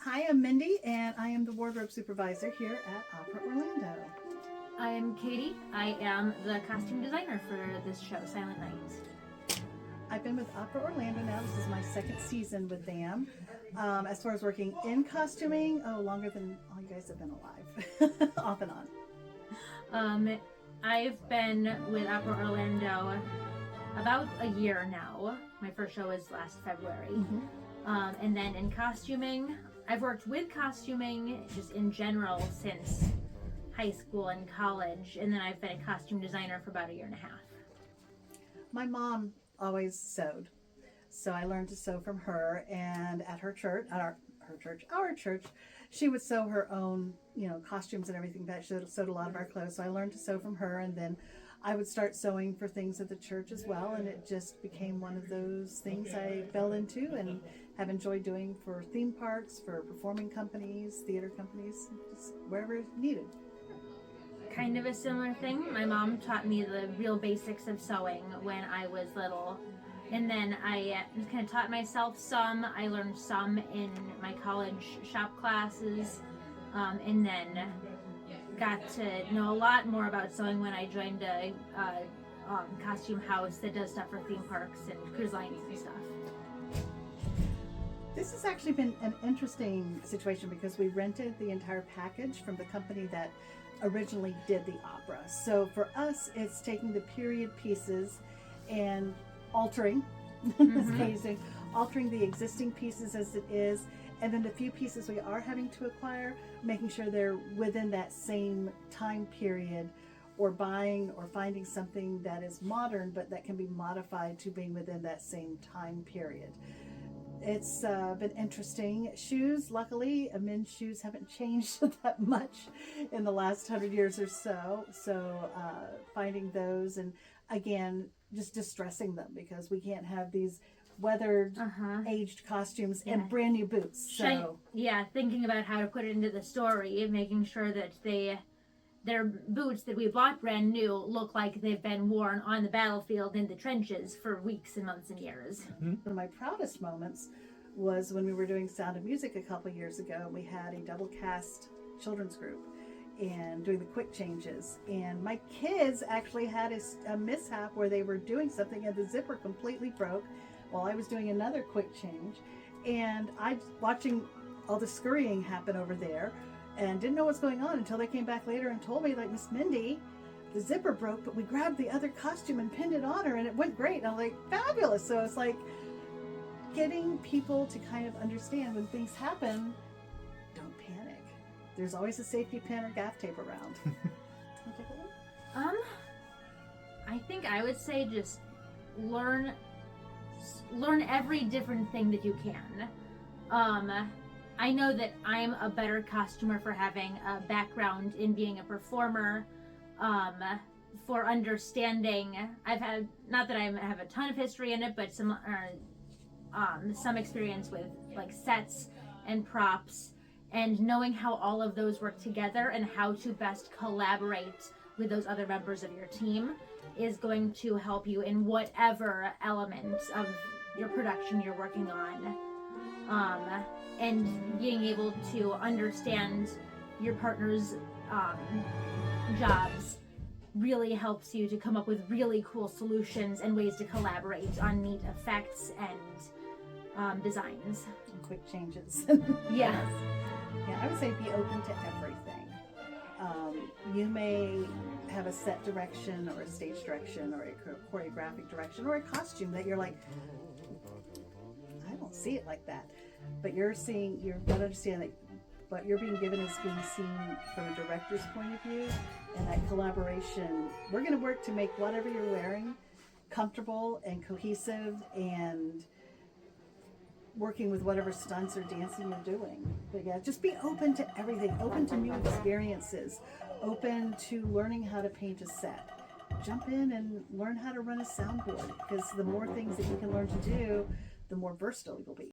Hi, I'm Mindy, and I am the wardrobe supervisor here at Opera Orlando. I am Katie. I am the costume designer for this show, Silent Night. I've been with Opera Orlando now. This is my second season with them. As far as working in costuming, longer than all you guys have been alive, off and on. I've been with Opera Orlando about a year now. My first show was last February. And then in costuming, I've worked with costuming just in general since high school and college, and then I've been a costume designer for about a year and a half. My mom always sewed, so I learned to sew from her, and at her church, our church, she would sew her own, costumes and everything. That she sewed a lot of our clothes, so I learned to sew from her, and then I would start sewing for things at the church as well, and it just became one of those things I fell into and have enjoyed doing for theme parks, for performing companies, theater companies, just wherever needed. Kind of a similar thing. My mom taught me the real basics of sewing when I was little, and then I just kind of taught myself some. I learned some in my college shop classes, and then got to know a lot more about sewing when I joined a costume house that does stuff for theme parks and cruise lines and stuff. This has actually been an interesting situation because we rented the entire package from the company that originally did the opera. So for us, it's taking the period pieces and altering, altering the existing pieces as it is, and then the few pieces we are having to acquire, making sure they're within that same time period, or buying or finding something that is modern but that can be modified to being within that same time period. It's been interesting. Shoes, luckily, men's shoes haven't changed that much in the last 100 years or so. So finding those, and again, just distressing them because we can't have these weathered, aged costumes and brand new boots. So thinking about how to put it into the story, making sure that their boots that we bought brand new look like they've been worn on the battlefield in the trenches for weeks and months and years. One of my proudest moments was when we were doing Sound of Music a couple of years ago. We had a double cast children's group and doing the quick changes, and my kids actually had a mishap where they were doing something and the zipper completely broke while I was doing another quick change, and I watching all the scurrying happen over there and didn't know what's going on until they came back later and told me, like, Miss Mindy, the zipper broke, but we grabbed the other costume and pinned it on her and it went great. And I'm like, fabulous. So it's like getting people to kind of understand when things happen, don't panic. There's always a safety pin or gaff tape around. I think I would say just learn every different thing that you can. I know that I'm a better costumer for having a background in being a performer, for understanding. I've had, not that I have a ton of history in it, but some experience with like sets and props, and knowing how all of those work together and how to best collaborate with those other members of your team is going to help you in whatever element of your production you're working on. And being able to understand your partner's jobs really helps you to come up with really cool solutions and ways to collaborate on neat effects and designs. And quick changes. Yes. Yeah, I would say be open to everything. You may have a set direction or a stage direction or a choreographic direction or a costume that you're like, I don't see it like that. But you're going to understand that what you're being given is being seen from a director's point of view, and that collaboration, we're going to work to make whatever you're wearing comfortable and cohesive and working with whatever stunts or dancing you're doing. But yeah, just be open to everything, open to new experiences, open to learning how to paint a set. Jump in and learn how to run a soundboard, because the more things that you can learn to do, the more versatile you'll be.